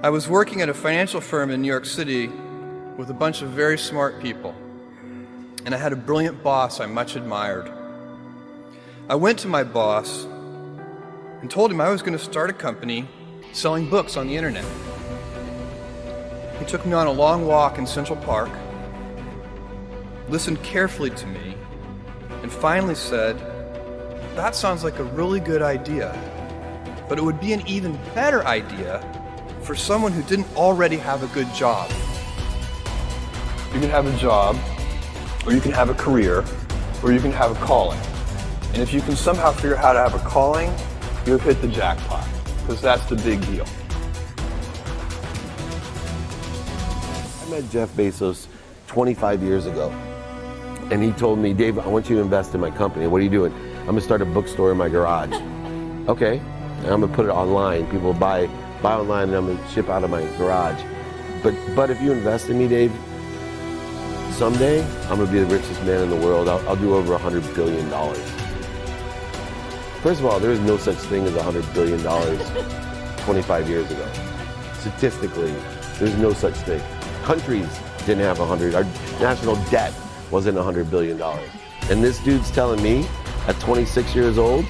I was working at a financial firm in New York City with a bunch of very smart people, and I had a brilliant boss I much admired. I went to my boss and told him I was going to start a company selling books on the internet. He took me on a long walk in Central Park, listened carefully to me, and finally said, "That sounds like a really good idea, but it would be an even better idea for someone who didn't already have a good job. You can have a job, or you can have a career, or you can have a calling. And if you can somehow figure out how to have a calling, you've hit the jackpot, because that's the big deal." I met Jeff Bezos 25 years ago, and he told me, "Dave, I want you to invest in my company." "What are you doing?" "I'm gonna start a bookstore in my garage." "Okay, and I'm gonna put it online. People buy online, and I'm gonna ship out of my garage. But if you invest in me, Dave, someday I'm gonna be the richest man in the world. I'll do over $100 billion. First of all, there is no such thing as $100 billion 25 years ago. Statistically, there's no such thing. Countries didn't have 100. Our national debt wasn't $100 billion. And this dude's telling me at 26 years old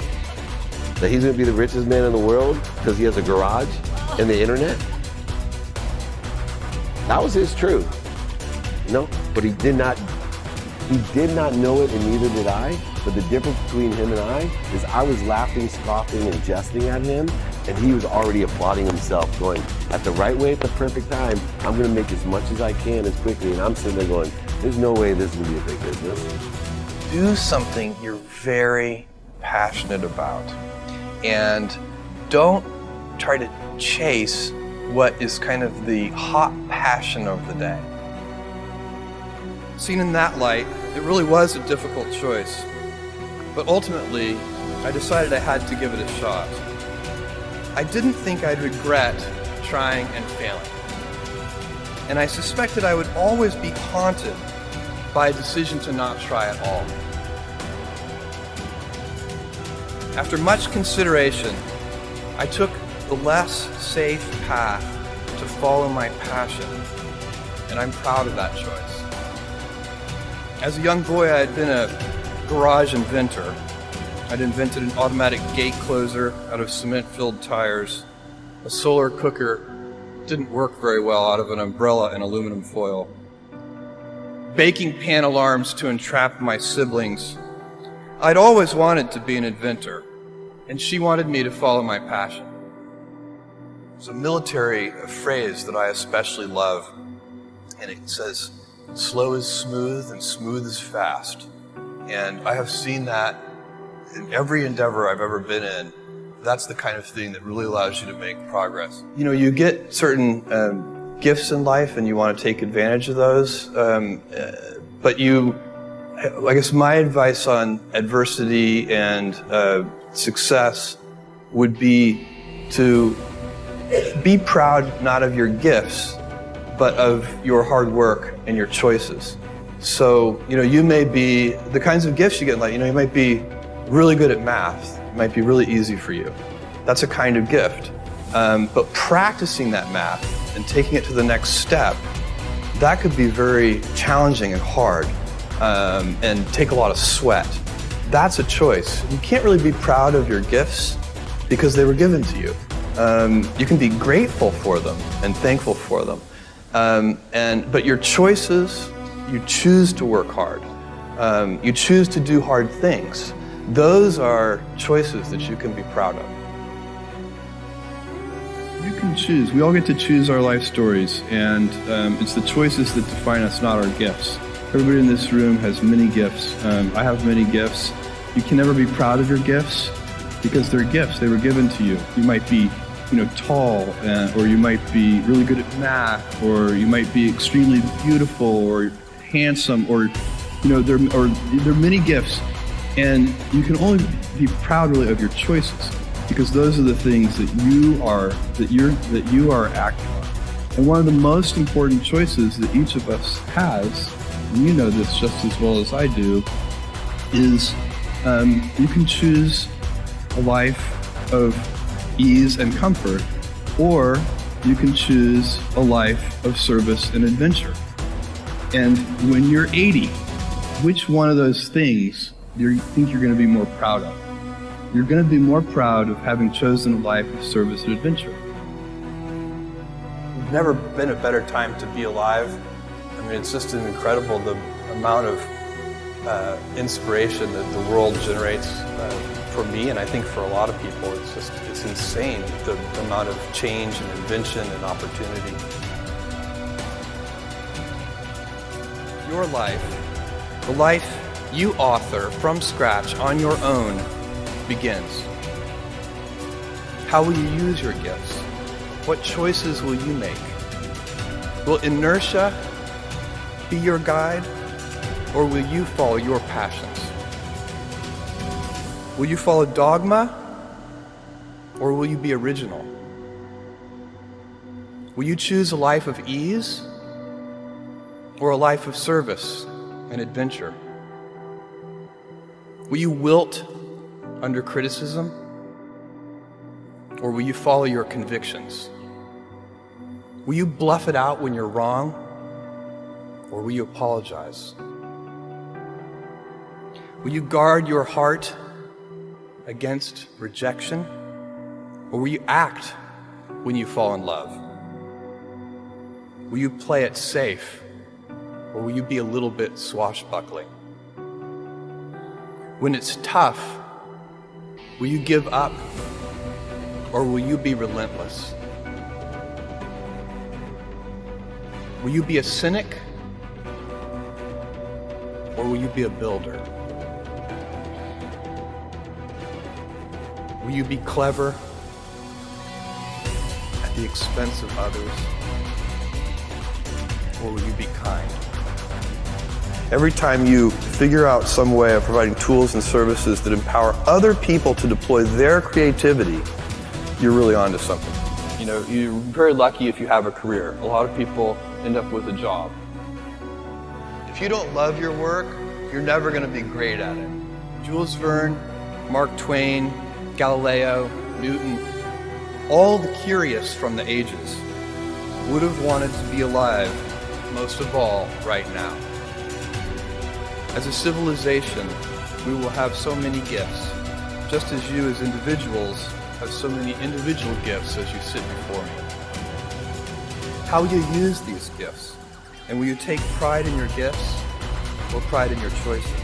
that he's gonna be the richest man in the world because he has a garage and the internet? That was his truth. No, but he did not know it, and neither did I. But the difference between him and I is I was laughing, scoffing, and jesting at him, and he was already applauding himself, going, at the right way, at the perfect time, I'm gonna make as much as I can as quickly. And I'm sitting there going, there's no way this is gonna be a big business. Do something you're very passionate about, and don't try to chase what is kind of the hot passion of the day. Seen in that light, it really was a difficult choice, but ultimately, I decided I had to give it a shot. I didn't think I'd regret trying and failing, and I suspected I would always be haunted by a decision to not try at all. After much consideration, I took the less safe path to follow my passion, and I'm proud of that choice. As a young boy, I had been a garage inventor. I'd invented an automatic gate closer out of cement-filled tires. A solar cooker didn't work very well out of an umbrella and aluminum foil. Baking pan alarms to entrap my siblings. I'd always wanted to be an inventor, and she wanted me to follow my passion. There's a military phrase that I especially love, and it says, "Slow is smooth and smooth is fast." And I have seen that in every endeavor I've ever been in. That's the kind of thing that really allows you to make progress. You know, you get certain gifts in life and you want to take advantage of those, but I guess my advice on adversity and success would be to be proud not of your gifts, but of your hard work and your choices. So, you may be, the kinds of gifts you get in life, you might be really good at math. It might be really easy for you. That's a kind of gift. But practicing that math and taking it to the next step, that could be very challenging and hard, and take a lot of sweat. That's a choice. You can't really be proud of your gifts because they were given to you. You can be grateful for them and thankful for them. But your choices, you choose to work hard. You choose to do hard things. Those are choices that you can be proud of. You can choose. We all get to choose our life stories, and it's the choices that define us, not our gifts. Everybody in this room has many gifts. I have many gifts. You can never be proud of your gifts because they're gifts. They were given to you. You might be tall, or you might be really good at math, or you might be extremely beautiful or handsome, or there are many gifts, and you can only be proud really of your choices because those are the things that you are acting on. And one of the most important choices that each of us has, and you know this just as well as I do, is you can choose a life of ease and comfort, or you can choose a life of service and adventure. And when you're 80, which one of those things do you think you're going to be more proud of? You're going to be more proud of having chosen a life of service and adventure. There's never been a better time to be alive. I mean, it's just incredible the amount of inspiration that the world generates for me, and I think for a lot of people. It's insane, the amount of change and invention and opportunity. Your life, the life you author from scratch on your own, begins. How will you use your gifts? What choices will you make? Will inertia be your guide, or will you follow your passions? Will you follow dogma, or will you be original? Will you choose a life of ease, or a life of service and adventure? Will you wilt under criticism, or will you follow your convictions? Will you bluff it out when you're wrong, or will you apologize? Will you guard your heart against rejection, or will you act when you fall in love? Will you play it safe, or will you be a little bit swashbuckling? When it's tough, will you give up, or will you be relentless? Will you be a cynic, or will you be a builder? Will you be clever at the expense of others, or will you be kind? Every time you figure out some way of providing tools and services that empower other people to deploy their creativity, you're really onto something. You know, you're very lucky if you have a career. A lot of people end up with a job. If you don't love your work, you're never going to be great at it. Jules Verne, Mark Twain, Galileo, Newton, all the curious from the ages would have wanted to be alive, most of all, right now. As a civilization, we will have so many gifts, just as you as individuals have so many individual gifts as you sit before me. How will you use these gifts? And will you take pride in your gifts or pride in your choices?